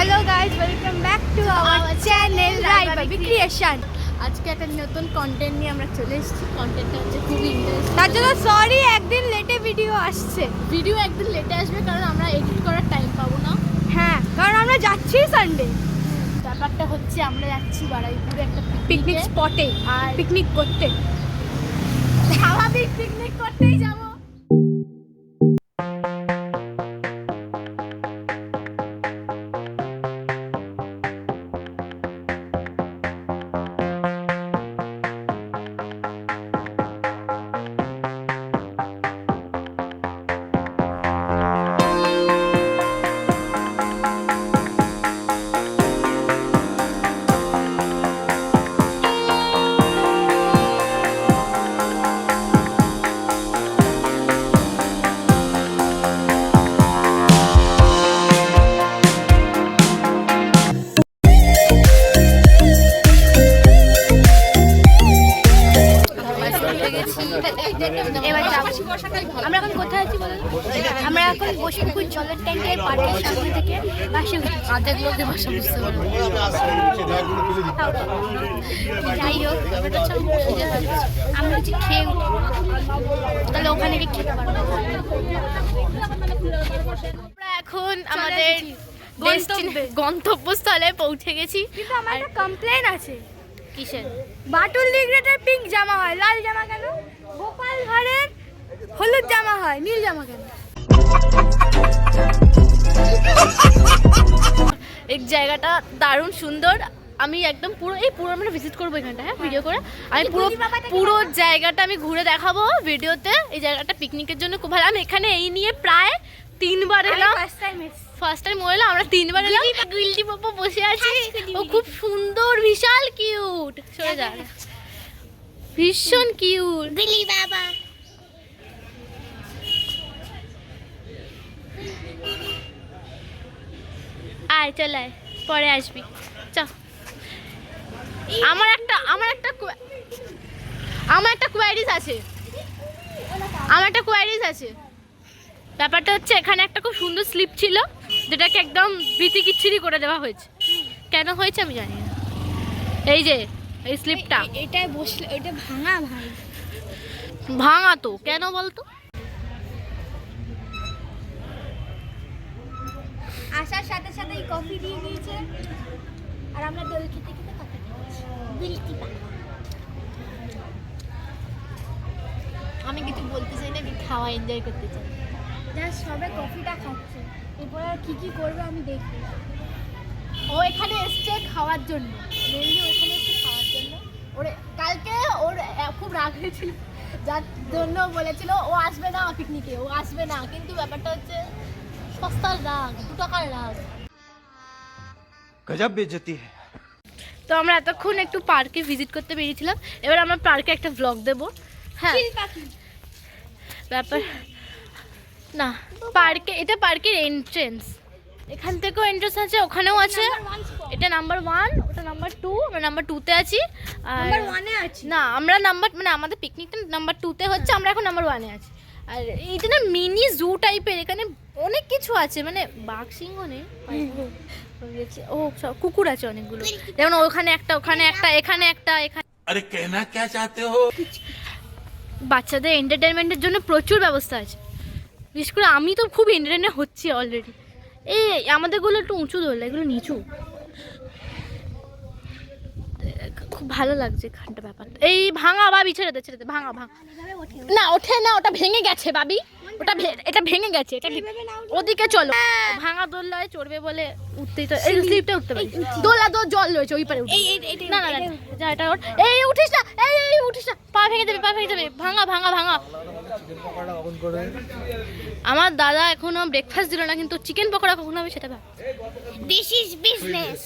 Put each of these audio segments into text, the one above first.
Hello guys, welcome back to our channel Raibabi creation. আজকে একটা নতুন কন্টেন্ট নিয়ে আমরা চলে এসেছি। কন্টেন্টটা হচ্ছে খুবই ইন্টারেস্টিং। তার জন্য সরি, একদিন লেটে ভিডিও আসছে। ভিডিও একদিন লেটে আসবে কারণ আমরা এডিট করার টাইম পাবো না। হ্যাঁ, কারণ আমরা যাচ্ছি সানডে। ব্যাপারটা হচ্ছে আমরা যাচ্ছি বারুইপুরে একটা পিকনিক স্পটে আর পিকনিক করতে। স্বাভাবিক পিকনিক করতেই যাবো। এবার আমরা এখন কোথায় আছি বলুন? আমরা এখন বসিপুকুর জলের ট্যাঙ্কের পার্কের সামনে থেকে বাসে উঠেছি। অর্ধেক লোকের ভাষা বুঝতে পারবো। যাই হোক, আমরা হচ্ছে খেয়ে উঠি, তাহলে ওখানে গিয়ে খেতে পারবো। আমরা এখন আমাদের গন্তব্যস্থলে পৌঁছে গেছি। কিন্তু আমার একটা কমপ্লেন আছে। কিসের? বাটুল দিগরেটের পিঙ্ক জামা হয়, লাল জামা কেন? গোপাল ভাঁড়ের হলুদ জামা হয়, নীল জামা কেন? এই জায়গাটা দারুণ সুন্দর। আমি একদম পুরো আমরা ভিজিট করবো এখানটা, হ্যাঁ, ভিডিও করে। আমি পুরো জায়গাটা আমি ঘুরে দেখাবো ভিডিওতে। এই জায়গাটা পিকনিকের জন্য খুব ভালো। আমি এখানে এই নিয়ে প্রায় 3বার এলাম। ফার্স্ট টাইম এলাম, আমরা 3বার এলাম। গুলটি পাপা বসে আছে, ও খুব সুন্দর, বিশাল কিউট। সরে যা, ভীষণ কিউট গুলি বাবা। আয় চল, আয়, পরে আসবি। চ। আমার একটা কোয়ারিজ আছে। ব্যাপারটা হচ্ছে এখানে একটা খুব সুন্দর স্লিপ ছিল, যেটাকে একদম বিতিকিচ্ছিরি করে দেওয়া হয়েছে। কেন হয়েছে আমি জানি না। এই যে এই স্লিপটা, এটাই বসলে এটা ভাঙা ভাঙা তো কেন বলতো? আসার সাথে সাথে কফি দিয়ে দিয়েছে, আর আমরা দই খেতে খেতে কথা বলছি। আমি কিছু বলতে চাই না, আমি খাওয়া এনজয় করতে চাই। জাস্ট সবে কফিটা খাচ্ছে, এরপর আর কি করবে আমি দেখি। ও এখানে এসছে খাওয়ার জন্য, মেনলি ওখানে এসছে খাওয়ার জন্য। কালকে ওর খুব রাগ হয়েছিল, যার জন্য বলেছিল ও আসবে না পিকনিকে, ও আসবে না। কিন্তু ব্যাপারটা হচ্ছে সস্তার রাগ, 2 টাকার রাগ। গজব বেইজ্জতি है। তো আমরা এতক্ষণ একটু পার্কে ভিজিট করতে বেরিয়েছিলাম। এবার আমরা পার্কে একটা ব্লগ দেবো। হ্যাঁ, ব্যাপার না, এটা পার্কের এন্ট্রেন্স। এখান থেকেও এন্ট্রেন্স আছে, ওখানেও আছে। এটা নাম্বার 1, ওটা নাম্বার 2। আমরা নাম্বার 2-তে আছি। নাম্বার 1-এ আছি না, আমরা আমাদের পিকনিকটা নাম্বার 2-তে হচ্ছে, আমরা এখন নাম্বার 1-এ আছি। আর এইটা না মিনি জু টাইপের, এখানে অনেক কিছু আছে, মানে বাঘ সিংহ নেই, ও সব কুকুর আছে অনেকগুলো। যেমন ওখানে একটা, এখানে একটা। अरे कहना क्या चाहते हो? বাচ্চাদের এন্টারটেনমেন্টের জন্য প্রচুর ব্যবস্থা আছে। বিশেষ করে আমি তো খুব এন্টারটেইন হচ্ছি অলরেডি। এই আমাদেরগুলো একটু উঁচু ধরলে, এগুলো নিচু। খুব ভালো লাগছে এখানটা ব্যাপারটা। এই ভাঙা বাবি, ছেড়ে দে ভাঙা না, ওঠে না, ওটা ভেঙে গেছে বাবি। এটা ভেঙে গেছে, এটা ওদিকে চলো। ভাঙা দোলনায় চড়বে বলে উঠতেই তো, এই স্লিপটা উঠতে পারি। দোলা জল রয়েছে ওই পারে, না যা, এটা ওঠ। এই উঠিস না, পা ভেঙে যাবে। ভাঙা। আমার দাদা এখনো ব্রেকফাস্ট দিল না, কিন্তু চিকেন পকোড়া কখন হবে সেটা ভাব। This is business.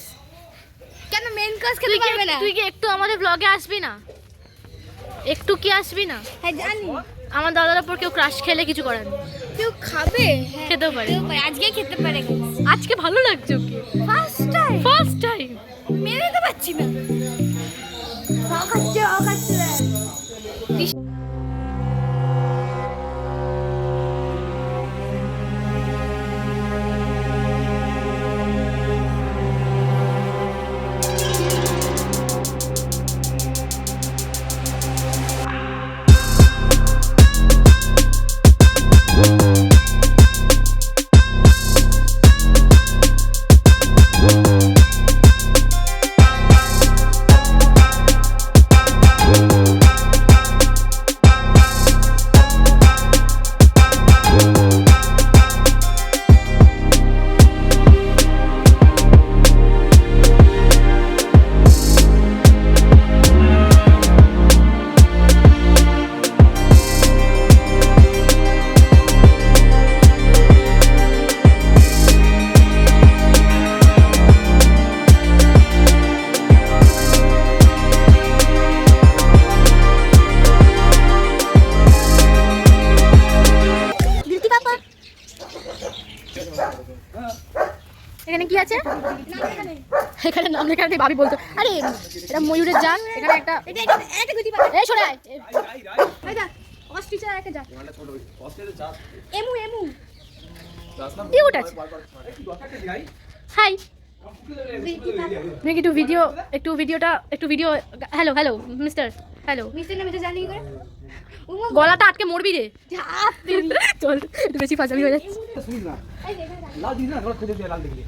কেন মেন কোর্স খেতে পারবে না? তুই কি একটু আমাদের ব্লগে আসবি না? একটু কি আসবি না? হ্যাঁ জানি, আমার দাদার উপর কেউ ক্রাশ খেলে কিছু করার নেই। কেউ খাবে, খেতেও পারে, আজকে খেতে পারে। আজকে ভালো লাগছে ওকে, ফার্স্ট টাইম মেরে তো পাচ্ছি না। খাচ্ছে এখানে কি আছে? এখানে নাম লেখা নেই, ভাবি বলতো আরে এটা ময়ূরের জান। এখানে একটা এই সরে আয়। অস্ট্রিচার একটা জাত। এমু কিউট আছে। হাই একটু video hello mister hello mister না মিস্টার জানি করে গলাটা আটকে মরবি রে। চল একটু বেশি ফাজামি হয়ে যাচ্ছে। লাল দিন না थोड़ा খুঁজে দিয়ে লাল দেখলি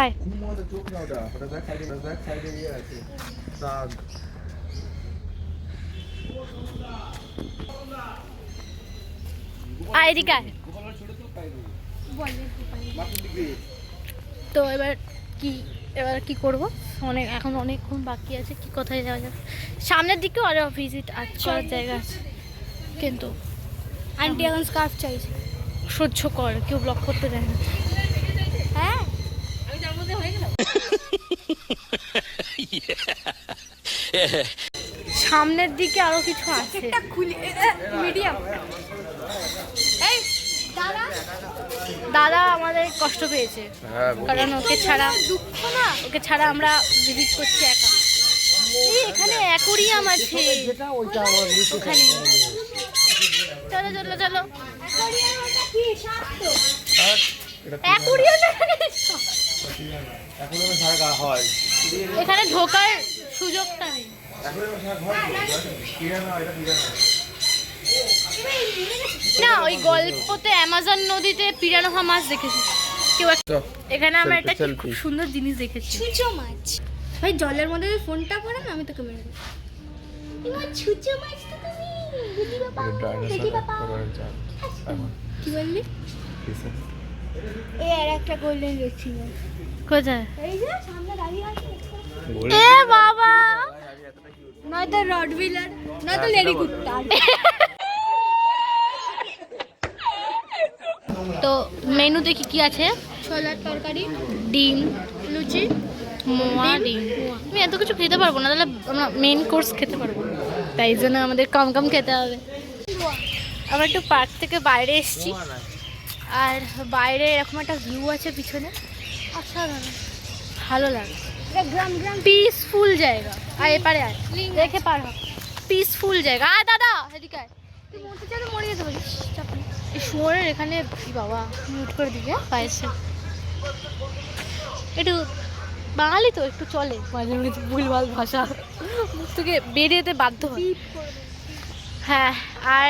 আয় চোখ না ওটা ওটা ব্যাক সাইডে ইয়ে আছে দাগ আয় এদিকে আয়। তো এবার কি করব? এখন অনেকক্ষণ বাকি আছে। কি কোথায় যাওয়া যাবে? সামনের দিকেও আরো ভিজিট করার জায়গা আছে, কিন্তু আন্টি এখন স্কার্ফ চাইছে। সহ্য কর, কেউ ব্লক করতে দেয় না। হ্যাঁ সামনের দিকে আরো কিছু আছে। এটা খুলে মিডিয়াম এই দাদা আমাদের কষ্ট পেয়েছে, কারণ ওকে ছাড়া আমরা ভিজিট করছি একা। এই এখানে অ্যাকোরিয়াম আছে ওখানে। চলো অ্যাকোরিয়াম এখানে ঢোকার সুযোগটা নেই। না ওই গল্পতে অ্যামাজন নদীতে পিরানহা মাছ দেখেছি কেউ এখানে আমরা একটা খুব সুন্দর জিনিস দেখেছি, ছুঁচো মাছ। ভাই জলের মধ্যে ফোনটা পড়ে না, আমি তোকে মেরে দেবো। এবার ছুঁচো মাছ তো তুমি দিদি বাবা কি বললি? এই আর একটা গোল্ডেন রিট্রিভার কোথায়? এই যে সামনে দাঁড়িয়ে আছে। এ বাবা, নয়তো রডভিলার নয়তো লেডি কুত্তা। তো মেনুতে কি আছে? ছোলার তরকারি, ডিম, লুচি, মোয়া, ডিম। আমি এত কিছু খেতে পারবো না, তাহলে আমরা মেন কোর্স খেতে পারবো, তাই জন্য আমাদের কম খেতে হবে। আমরা একটু পার্ক থেকে বাইরে এসেছি, আর বাইরে এরকম একটা ভিউ আছে পিছনে, অসাধারণ ভালো লাগে। গ্রাম পিসফুল জায়গা। আর এপারে আয়, দেখে পার হ। পিসফুল জায়গা। আর দাদা এদিকে আয়। তুই মরতে চাইলে মরে যেতে পারিস। চাপ নেই। এই শুয়োরের এখানে কি বাবা মিউট করে দিবি পায়েছে। একটু বাঙালি তো একটু চলে মাঝে মাঝে ভুলভাল ভাষা মুখ থেকে বেরিয়ে যেতে বাধ্য হয়। হ্যাঁ, আর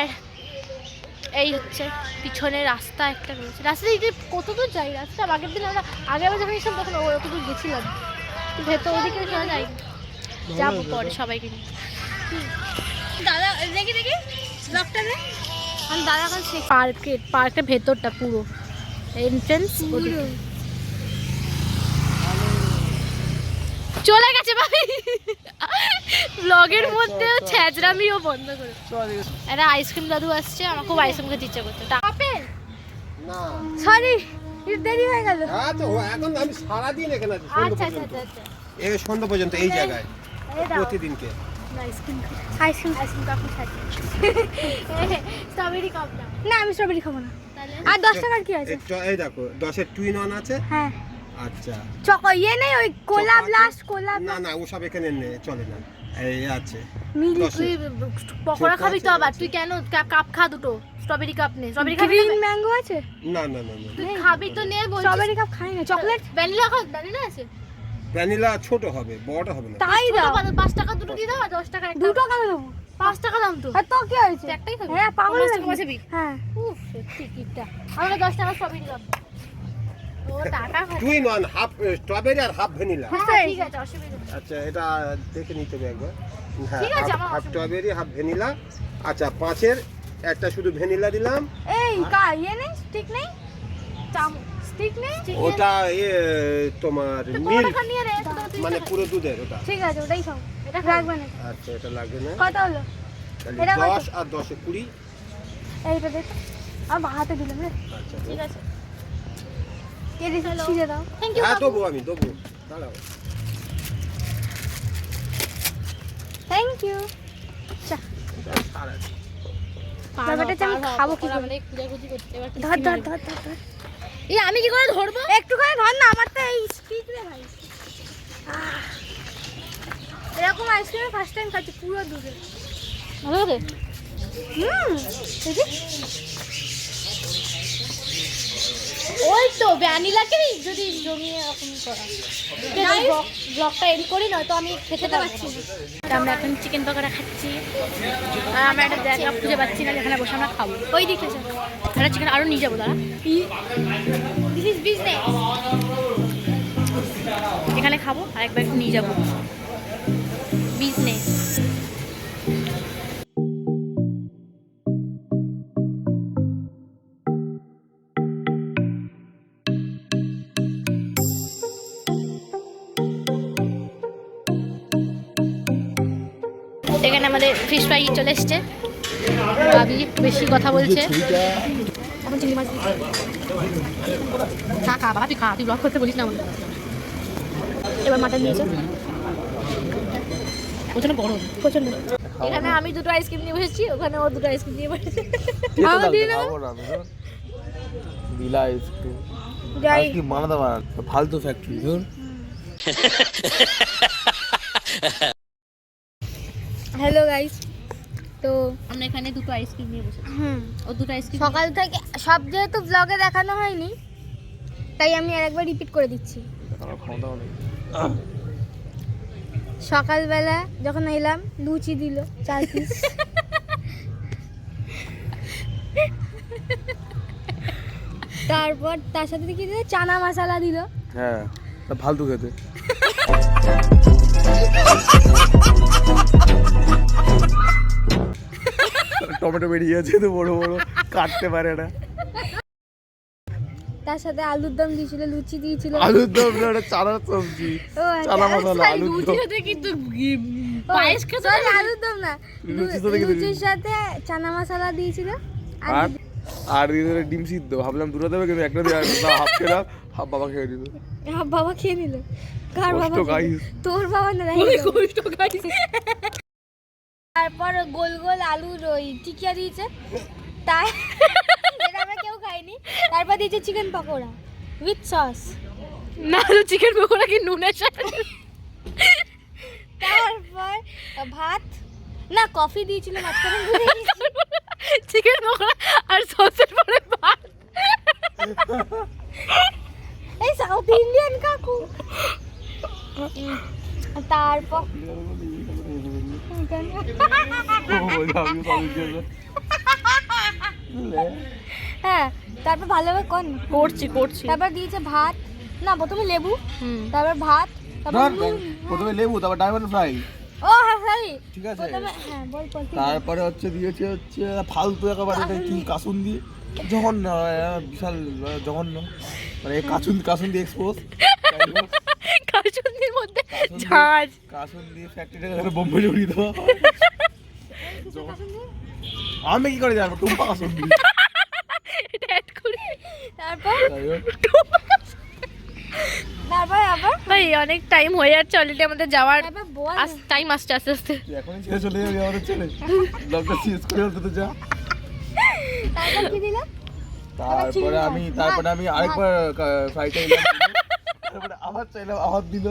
এই হচ্ছে পিছনে রাস্তা একটা রয়েছে। রাস্তা দিকে কত দূর যাই? রাস্তা আগের দিন আমরা আগেবার যখন এসেছিলাম তখন অত দূর গেছিলাম, ভেতর ওদিকে শোনা যায়। যাবো পরে সবাইকে নিয়ে। দাদা দেখি ব্লগটা নে। আমি দাদা এখন সেই পার্কের ভেতরটা পুরো এন্ট্রেন্স চলে গেছে ভাই। ব্লগের মধ্যে ছ্যাঁচড়ামিও বন্ধ করে। একটা আইসক্রিম দাদু আসছে, আমার খুব আইসক্রিম খেতে ইচ্ছা করছে। না সরি দেরি হয়ে গেল। হ্যাঁ তো এখন আমি সারা দিন এখানে আছি আচ্ছা এই সন্ধ্যা পর্যন্ত এই জায়গায় এই দাও প্রতিদিনকে আইসক্রিম কাপড় খাচ্ছি। স্ট্রবেরি কাপ না আমি স্ট্রবেরি খাবো না। তাহলে আর 10 টাকার কি আছে? এই দেখো 10-এর টুইন অন আছে। হ্যাঁ আচ্ছা চকো ইয়ে নেই ওই কোলা ব্লাস্ট না ওসব এখানে চলে না। এই আছে মিলি। 10 তুই পকোড়া খাবি তো আবার? তুই কেন কাপ খা দুটো, স্ট্রবেরি কাপ নে। স্ট্রবেরি খাবি? গ্রিন ম্যাঙ্গো আছে? না তুই খাবি তো নে। বলছিস স্ট্রবেরি কাপ খাই না। চকলেট ভ্যানিলা খাও? ভ্যানিলা আছে? ভ্যানিলা ছোট হবে, বড় হবে না। তাই দাও। 5 টাকা দুটো দিয়ে দাও, আর 10 টাকা একটা। 2 টাকা দেবো। 5 টাকা দাম তো। আর তো কি হয়েছে? একটাই খাবি? হ্যাঁ পাগল 5 টাকা নাকি? বাঁচাবি? হ্যাঁ উফ সত্যি কিপটা। আমাকে 10 টাকা স্ট্রবেরি দাও। ও টাকা খাচ্ছে। টুইন অন হাফ স্ট্রবেরি আর হাফ ভ্যানিলা। হ্যাঁ ঠিক আছে, অসুবিধা নেই। আচ্ছা এটা দেখে নিতে হবে একবার। হ্যাঁ ঠিক আছে, আমার হাফ স্ট্রবেরি হাফ ভ্যানিলা। আচ্ছা 5-এর একটা শুধু ভ্যানিলা দিলাম। এই ইয়ে নেই স্টিক নেই স্টিক নেই। ওটা তোমার তো মিল্ক পকোড়া নিয়ে রে, তুই মানে পুরো দুধের ওটা। ঠিক আছে ওটাই খাও। এটা রাখবে না। আচ্ছা এটা লাগবে না। কত হলো? তাহলে এটা কত? 10 আর 10-এ 20। এইটা দেখ আর হাতে দিলাম রে। আচ্ছা ঠিক আছে। কে দিছে ছিঁড়ে দাও। Thank you. হ্যাঁ দেবো আমি দেবো, দাঁড়াও। Thank you. সারা ব্যাপারটা আমি খাবো কি করে? আমাদের খুঁজাখুঁজি করতে এবার ধর ধর ধর ধর ধর। এই আমি কি করে ধরবো? একটু করে ধর না, আমার তো এই স্পিড রে ভাই। এরকম আইসক্রিম ফার্স্ট টাইম খাচ্ছি পুরো দুধে। ভালো হবে? ওই তো ভ্যানিলাকে যদি জমিয়ে এরকম করা। ব্লগটা এডিট করি নয়তো আমি খেতে পারছি না। আমরা এখন চিকেন পকোড়া খাচ্ছি আর আমরা একটা জায়গা খুঁজে পাচ্ছি না যেখানে বসে আমরা খাবো। ওই দিকে যা। একটা চিকেন আরও নিয়ে যাবো দাঁড়া। This is business. এখানে খাবো আর একবার একটু নিয়ে যাবো বিজনেস। এখানে আমাদের ফিশ ফ্রাই চলে এসছে। ভাবি বেশি কথা বলছে। এখন চিংড়ি মাছ খা খা বাবা, তুই খা, তুই ব্লগ করতে বলিস না আমাকে। এবার মাটন নিয়েছে প্রচন্ড গরম প্রচন্ড। এখানে আমি দুটো আইসক্রিম নিয়ে বসেছি, ওখানে ও দুটো আইসক্রিম নিয়ে বসেছে। দিলা আইসক্রিম যাই আইসক্রিম বানাতে পারে ফালতু ফ্যাক্টরি ধর। হ্যালো গাইস, তো আমরা এখানে দুটো আইসক্রিম নিয়ে বসেছি। ও দুটো আইসক্রিম সকাল থেকে সব যেহেতু ব্লগে দেখানো হয়নি তাই আমি আরেকবার রিপিট করে দিচ্ছি। সকালবেলা যখন এলাম লুচি দিল 4 পিস। তারপর তার সাথে কি দিল, চানা মশলা দিল। হ্যাঁ তা ফালতু খেতে। টমেটো বেরিয়ে আছে তো বড় বড়, কাটতে পারে না। তার সাথে আলুর দম দিয়েছিল, লুচি দিয়েছিল। আলুর দম না, ওটা চানার সবজি, ও আচ্ছা, চানা মশলা আলুর লুচি দম। খেতে কিন্তু পায়েস খেতে Sorry, আলুর দম না, লুচির সাথে কি লুচির সাথে চানা মশলা দিয়েছিল। আর আর দিয়ে দিল ডিম সিদ্ধ। ভাবলাম দুটো দেবে কিন্তু একটা দিয়ে হাফ খেলাম, হাফ বাবা খেয়ে দিল। বাবা খেয়ে নিল। কার বাবা কষ্ট খেয়ে নিল? guys। তোর বাবা না, খুবই কষ্ট গাইস। তারপর গোল গোল আলুর ওই টিকিয়া দিয়েছে, তাই যেটা আমরা কেউ খাইনি। তারপর দিয়েছে চিকেন পকোড়া উইথ সস। না চিকেন পকোড়া কি নুনের সাথে? তারপর ভাত না কফি দিয়েছিল মাঝখানে। চিকেন পকোড়া আর সসের পরে ভাত। এই সাউথ ইন্ডিয়ান কাকু। তারপর হ্যাঁ, তারপর ভালোভাবে কোন করছি তারপর দিয়েছে ভাত না, প্রথমে লেবু, হুম। তারপর ভাত, তারপর নুন। প্রথমে লেবু, তারপর ডায়মন্ড ফ্রাই, ও হ্যাঁ সরি, ঠিক আছে। প্রথমে হ্যাঁ বল বল তুই বল। তারপরে দিয়েছে ফালতু একেবারে এটা কি কাসুন দিয়ে, জঘন্য, বিশাল জঘন্য, মানে কাসুন দিয়ে এক্সপোজ। কাশুন্দির মধ্যে ঝাঁজ। কাসুন দিয়ে ফ্যাক্টরিটা বোম্বে জড়িয়ে দেওয়া। আমি কি করে জানবো টুম্পা কাসুন দিয়ে। এটা অ্যাড করি। তারপর যাই হোক, তারপর আবার ভাই অনেক টাইম হয়ে যাচ্ছে অলরেডি আমাদের যাওয়ার। তারপর বল। টাইম আসছে আস্তে আস্তে। তুই এখনই ছেড়ে চলে যাবি আমাদের ছেলে, ব্লগটা শেষ করে অন্তত যা। তারপর কি দিল? তারপরে আমি আরেকবার ফ্রাইটা এলাম, তারপরে আবার চাইলাম, আবার দিল,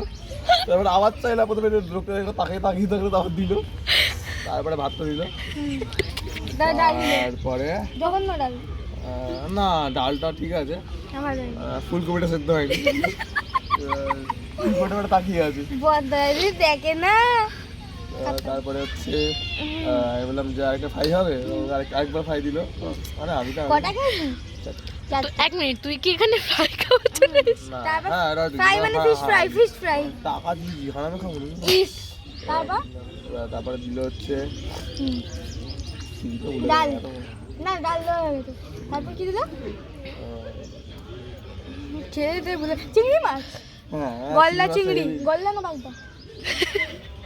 তারপরে আবার চাইলাম, প্রথমে লোকটা তাকিয়ে থাকলো, তারপর দিল, তারপরে ভাতটা দিল, ডাল দিল, তারপরে জঘন্য ডাল। না ডালটা ঠিক আছে, আমার জানি ফুলকপিটা সেদ্ধ হয়নি, ফুলকপিটা তাকিয়ে আছে। বদারি দেখে না। তারপরে আমি বললাম যে আরেকটা ফ্রাই হবে, আরেকবার ফ্রাই দিল, মানে আমি তো কটা খাইনি? তো এক মিনিট, তুই কি এখানে ফ্রাই খাওয়া চলে এসেছিস? না, তারপর হ্যাঁ, ফ্রাই মানে ফিশ ফ্রাই, ফিশ ফ্রাই। টাকা দিয়েছি, হারামে খাবো না। ইস, তারপর তারপরে দিল ডাল। না ডাল দেওয়া হয়ে গেছে। তারপর কি দিল? খেয়ে বলে চিংড়ি মাছ, গলদা চিংড়ি, গলদা না বাগদা?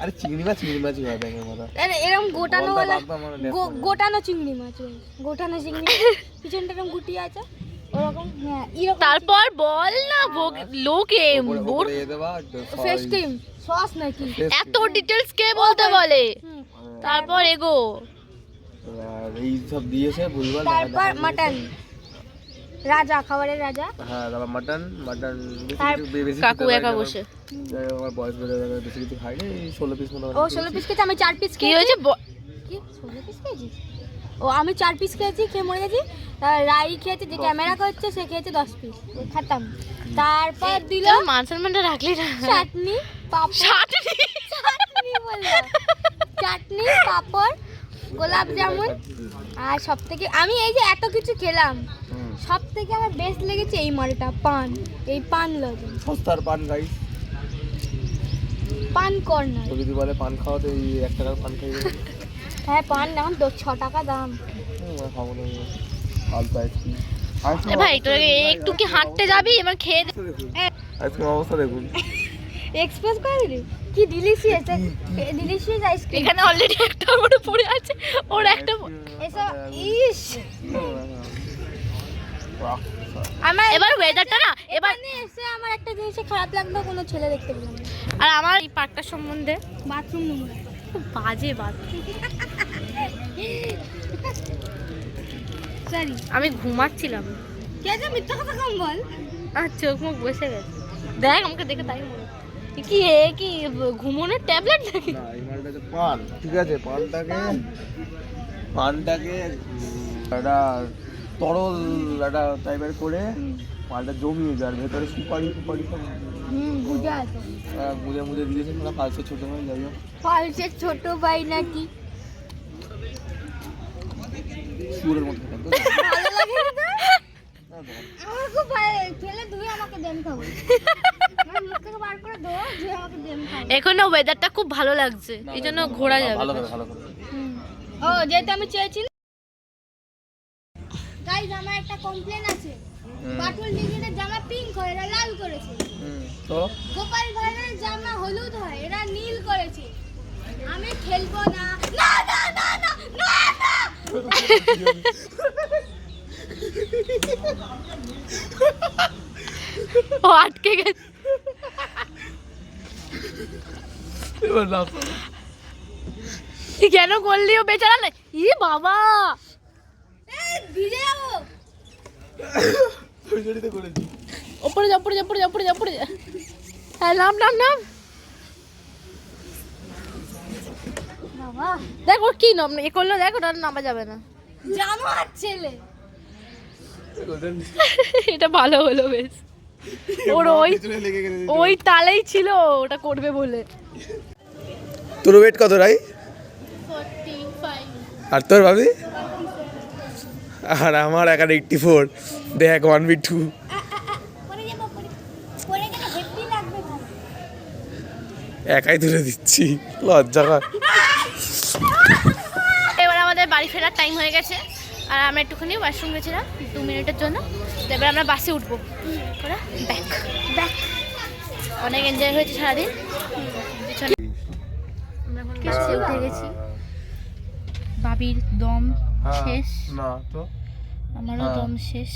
আরে চিংড়ি মাছই হয় ব্যাঙের মতো। এরকম গোটানো গলদা বলে বাগদা মানে দেখো। গোটানো চিংড়ি মাছ, গোটানো চিংড়ি পিছনটা এরকম গুটি আছে ওরকম। হ্যাঁ এরকম। তারপর বল না লোকে ওপরে এ দেবা, ফ্রেশ ক্রিম সস নাকি? এত ডিটেলস কে বলতে বলে? হুম। তারপর এগো আর এই সব দিয়েছে ভুলভাল। তারপর মাটন রাজা, খাবারের রাজা। হ্যাঁ তারপর মাটন বেশি কাকু একা বসে আমার বয়স বেড়ে গেলে বেশি কিছু খাইনি, 16 পিস মতো। ও 16 পিস খেয়েছে, আমি 4 পিস কি হয়েছে কি 16 পিস খেয়েছি? ও আমি 4 পিস খেয়েছি, খেয়ে মরে গেছি। রাই খেয়েছে, যে ক্যামেরা করছে সে খেয়েছে 10 পিস, খাতাম। তারপর দিল মান সম্মানটা রাখলি না। চাটনি পাপড়, চাটনি বললাম, চাটনি পাপড়, গোলাপ জামুন। আর সব থেকে আমি এই যে এত কিছু খেলাম, সব থেকে আমার বেস্ট লেগেছে এই মালটা, পান। এই পান লজেন্স, সস্তার পান গাইস। পান কর্নার। তো যদি বলে পান খাওয়াতে এই 1 টাকার পান খাই দেবে। হ্যাঁ পান দাম 6 টাকা দাম। খাবো না আলু আইসক্রিম। এ ভাই তোর একটু কি হাঁটতে যাবি, এবার খেয়ে দে। আইসক্রিম অবস্থা দেখুন। এক্সপ্রেস করে দিলি কি ডিলিশিয়াস, ডিলিশিয়াস আইসক্রিম। এখানে অলরেডি একটা করে পড়ে আছে, ওর একটা এসব ইস আমার এবার ওয়েদারটা না, এবার এখানে এসে আমার একটা জিনিসে খারাপ লাগলো, কোনো ছেলে দেখতে পেলাম না। আর আমার এই পার্কটার সম্বন্ধে বাথরুম নোংরা, খুব বাজে বাথরুম। সরি আমি ঘুমাচ্ছিলাম, কে যে মিথ্যা কথা কম বল। আর চোখ মুখ বসে গেছে। দেখ আমাকে দেখে তাই মনে হচ্ছে। কি কি ঘুমানোর ট্যাবলেট নাকি? না এই মালটা হচ্ছে পান, ঠিক আছে? পানটাকে একটা তরল একটা টাইপের করে মালটা জমিয়ে যায়, আর ভেতরে সুপারি সব বুঝা আছে, মুজে দিয়েছে। মানে ফালসে ছোট হয়ে যাই হোক, ফালসের ছোট ভাই নাকি? সুরের মতো খেতে তো। ভালো লাগে না? আমার খুব খেলে তুই আমাকে দেন খাবো, আমার মুখ থেকে বার করে দাও, যে আমাকে দেন খাবো। এখনো ওয়েদারটা খুব ভালো লাগছে, এই জন্য ঘোরা যাবে। ভালো করে ও যেহেতু আমি চেয়েছি। গাইস আমার একটা কমপ্লেন আছে, বাটুল ডিজিনের জামা পিঙ্ক হয়, এরা লাল করেছে। তো গোপাল ভাইয়ের জামা হলুদ হয়, এরা নীল করেছে। আমি খেলবো না, না না না না না না। ও আটকে গেছে। এবার না কেন করলি ও বেচারা? না ই বাবা, এই ভিজে যাবো। ওই জড়িতে করেছি। উপরে যা, উপরে যা, উপরে যা, উপরে যা, উপরে যা। হ্যাঁ নাম নাম নাম। বাবা দেখ ওর কি নাম এ করলো, দেখ ওটা নামা যাবে না। জামা আর ছেলে এটা ভালো হলো বেশ। ওর ওই তালেই ছিল ওটা করবে বলে। তোর ওয়েট কত রাই? 45। আর তোর ভাবি? আর আমার একার 84। দেখ 1v2। পরে যাবো, পরে গেলে হেভি লাগবে ভালো। একাই তুলে দিচ্ছি, লজ্জা কর। এবার আমাদের বাড়ি ফেরার টাইম হয়ে গেছে, আর আমরা একটুখানি ওয়াশরুম গেছিলাম 2 মিনিটের জন্য। তো এবার আমরা বাসে উঠবো, ওরা ব্যাক ব্যাক। অনেক এনজয় হয়েছে সারাদিন। পিছনে আমরা এখন বাসে উঠে গেছি। বাবির দম শেষ, না তো আমারও দম শেষ।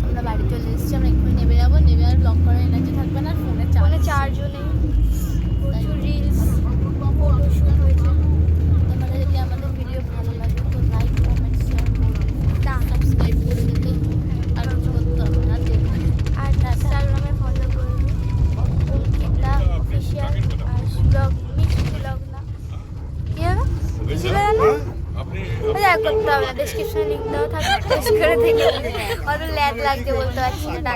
আমরা বাড়ি চলে এসেছি, আমরা একটু নেমে যাবো, নেমে আর ব্লগ করার এনার্জি থাকবে না, ফোনে চার্জও নেই। প্রচুর রিলস ফটো শুট হয়েছে। তোমাদের যদি আমাদের ভিডিও ভালো লাগে তো লাইক কমেন্ট শেয়ার সাবস্ক্রাইব করে দিতে, আর কিছু করতে হবে না। আর ইনস্টাগ্রামে ফলো করবে অঙ্কিতা অফিসিয়াল, আর ব্লগ মিক্স ব্লগ না কি জানো ছিল জানো করতে হবে না, ডেসক্রিপশনে লিঙ্ক দেওয়া থাকবে, টেস্ট করে দেখে অত ল্যাগ লাগছে বলতে পারছি না।